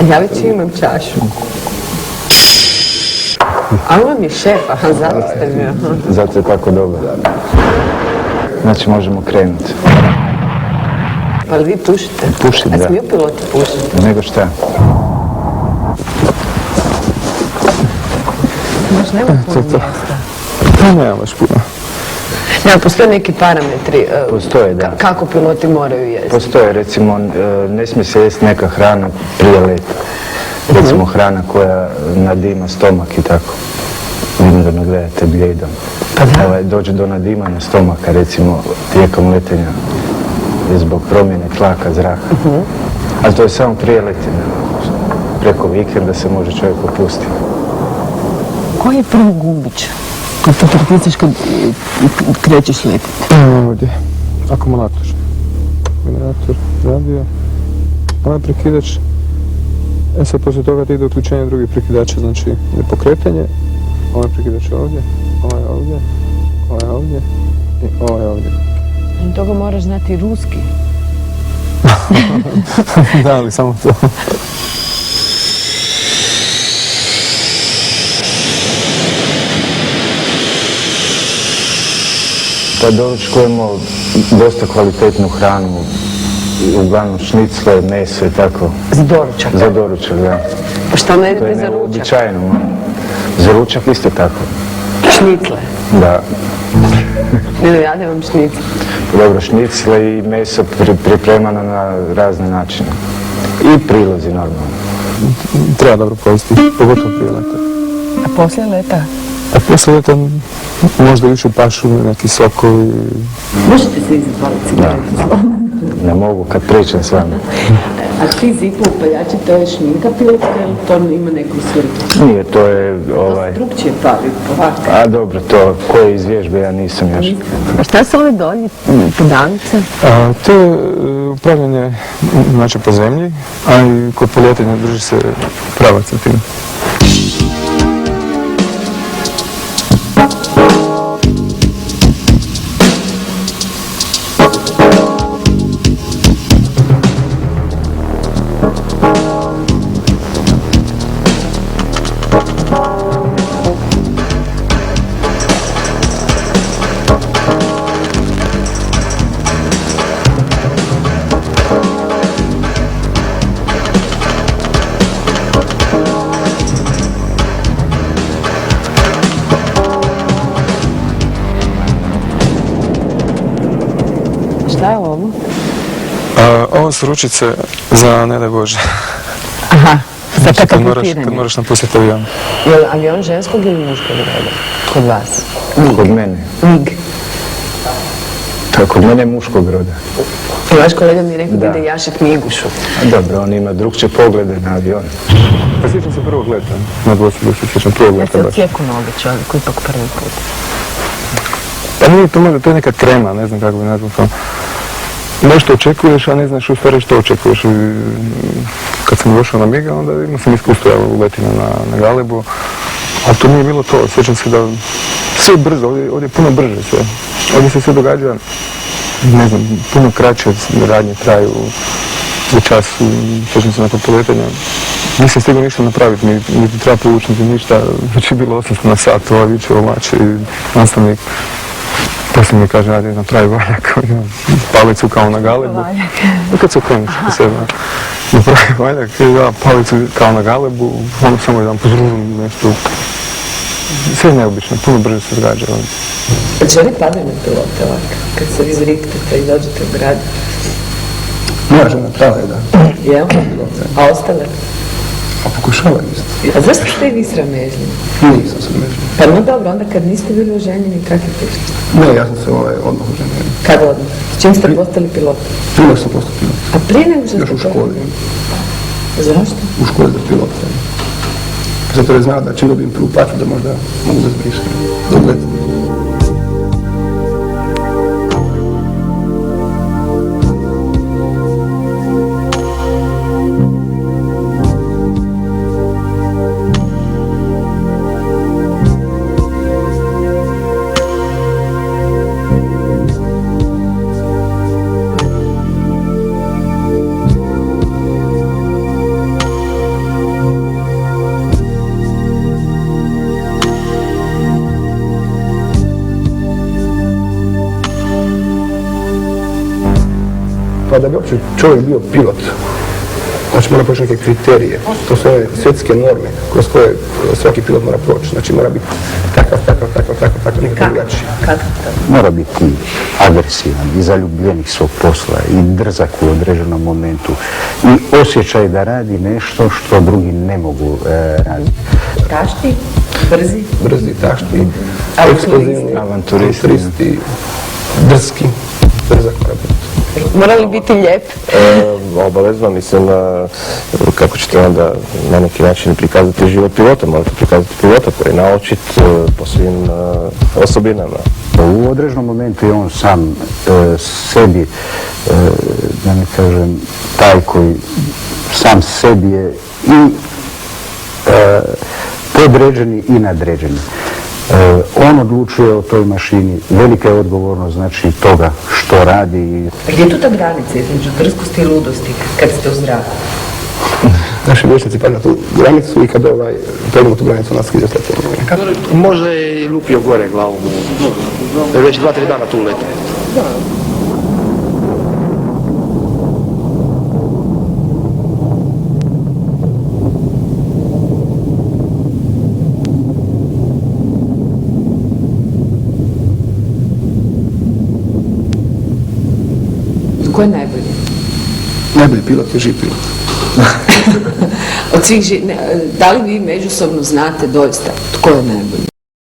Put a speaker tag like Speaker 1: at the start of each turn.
Speaker 1: Ja već imam čašu. A on je šef, aha, zato ste mi, aha.
Speaker 2: Zato je tako dobro. Znači možemo krenuti.
Speaker 1: Pa li vi pušite?
Speaker 2: Pušim, da.
Speaker 1: A smiju piloti pušiti?
Speaker 2: Nego šta?
Speaker 1: Možda nema puno mjesta.
Speaker 2: Pa nema baš puno.
Speaker 1: Nema, postoje neki parametri.
Speaker 2: Postoje, da.
Speaker 1: Kako piloti moraju jesti?
Speaker 2: Postoje, recimo, ne smije se jesti neka hrana prije leta. Recimo hrana koja nadima stomak i tako. Vidim da me gledate bljedom.
Speaker 1: Pa da.
Speaker 2: Dođe do nadimanja stomaka, recimo, tijekom letenja zbog promjene tlaka zraka. Ali to je samo prije letenja. Preko vikenda se može čovjek opustiti.
Speaker 1: Koji je prvi gumbić kad to pritisneš kad krećeš letiti?
Speaker 3: Ovdje. Akumulator. Generator, radio. Ovaj prekidač. Sad poslije toga ti ide uključenje drugih prekidača, znači pokretanje. Ovaj prekidač je ovdje, ovaj je ovdje, ovaj je ovdje i ovaj je ovdje.
Speaker 1: I toga moraš znati ruski.
Speaker 3: Da, ali samo to.
Speaker 2: Pa doručkujemo dosta kvalitetnu hranu, uglavnom šnicle, meso i tako.
Speaker 1: Za doručak?
Speaker 2: Za doručak, da.
Speaker 1: Pa što ne
Speaker 2: To je
Speaker 1: idete za ručak?
Speaker 2: neuobičajeno. Za ručak isto tako.
Speaker 1: Šnicle?
Speaker 2: Da.
Speaker 1: Ili ja nemam šnicle.
Speaker 2: Dobro, šnicle i meso pripremano na razne načine. I prilozi normalno.
Speaker 3: Treba dobro pojesti, pogotovo prije leta.
Speaker 1: A poslije leta?
Speaker 3: A poslije leta možda više pašu, neki sokovi.
Speaker 1: Možete se izvali cigaretu?
Speaker 2: Ne mogu kad pričam s vama.
Speaker 1: A ti ziplo upaljači, to je šminka pilotska ili to ima neku svrhu?
Speaker 2: Nije, to je
Speaker 1: Drugčije pali, ovako.
Speaker 2: A dobro, to koje izvježbe ja nisam još.
Speaker 1: A šta su ove dolje pedance?
Speaker 3: To je upravljanje znači, po zemlji, a i kod polijetanja drži se pravaca tim.
Speaker 1: Šta je ovo?
Speaker 3: Ovo su ručice za ne daj Bože.
Speaker 1: Aha, za
Speaker 3: Kad
Speaker 1: katapultiranje.
Speaker 3: moraš napustiti avion.
Speaker 1: Je li avion ženskog ili muškog reda? Kod vas?
Speaker 2: Kod mene.
Speaker 1: MIG.
Speaker 2: To je kod mene muškog roda.
Speaker 1: I vaš kolega mi je rekao da
Speaker 2: Da.
Speaker 1: ide jašet Migušu.
Speaker 2: A dobro, on ima drugčije poglede na avion.
Speaker 3: Pa sjećam se prvog leta. Na dvostruku se sjećam prvog
Speaker 1: Ja
Speaker 3: leta
Speaker 1: se
Speaker 3: baš.
Speaker 1: ocijeku noge čovjeku, ipak prvi put.
Speaker 3: Pa nije to možda, to je neka krema, ne znam kako bi nazvao to. Nešto očekuješ, a ne znaš u stvari što očekuješ. Kad sam došao na MIG, onda imao sam iskustvo u letinju na Galebu, ali to nije bilo to. Sjećam se da sve je brzo, ovdje je puno brže sve. Ovdje se sve događa, ne znam, puno kraće radnje traju u času, sjećam se nakon poletanja. Nisam stigao ništa napraviti, niti treba povući, niti ništa. Već je bilo 800 na sat, ovaj viče omač i nastavnik. Poslije mi kaže, ajde napravi valjak, palicu kao na Galebu. I kad se okreniš po sebe, napravi valjak i da, palicu kao na Galebu, ono samo jedan pozružim nešto. Sve je neobično, puno brže se događa.
Speaker 1: Će li padaju na pilote ovako, kad se vi zriktete i dođete u grad?
Speaker 3: Moja žena prava je da.
Speaker 1: Jel? A ostale?
Speaker 3: A pokušava isto.
Speaker 1: A zašto ste i vi sramežljivi?
Speaker 3: Nisam se među.
Speaker 1: Pa no dobro, onda kad niste bili oženjeni, kak je pišli?
Speaker 3: Ne, ja sam se odmah oženio.
Speaker 1: Kad odmah? S čim ste postali pilot?
Speaker 3: Prije sam postao pilot.
Speaker 1: A prije nego što
Speaker 3: Još
Speaker 1: ste
Speaker 3: u školi.
Speaker 1: Zašto?
Speaker 3: U školi za pilot. Zato je znao da čim dobijem prvu plaću da možda mogu da zbrišem. Dogled.
Speaker 4: Pa da bi uopće čovjek bio pilot, znači mora proći neke kriterije, to su one svjetske norme kroz koje svaki pilot mora proći, znači mora biti takav, nikako drugačiji.
Speaker 5: Mora biti agresivan i zaljubljenih svog posla i drzak u određenom momentu i osjećaj da radi nešto što drugi ne mogu raditi.
Speaker 1: Tašti,
Speaker 4: Brzi, tašti, eksplozivni,
Speaker 2: avanturisti,
Speaker 4: drski, drzak mora biti.
Speaker 1: Mora li biti lijep?
Speaker 6: Obavezno, mislim, kako ćete onda na neki način prikazati život pilota, morate prikazati pilota koji je naočit po svim osobinama.
Speaker 5: U određenom momentu je on sam sebi, da ne kažem, taj koji sam sebi je i podređeni i nadređeni. On odlučuje o toj mašini, velika je odgovornost znači toga što radi.
Speaker 1: Gdje je tu ta granica između drskosti i ludosti kad ste u zraku?
Speaker 4: Naši vječnici pa na tu granicu i kad pređemo tu granicu nas ide sve.
Speaker 7: Možda je i lupio gore glavom. Već 2-3 dana tu leti.
Speaker 1: Ko je najbolji?
Speaker 4: Najbolji pilot je živ pilot.
Speaker 1: Od svih da li vi međusobno znate doista tko je najbolji?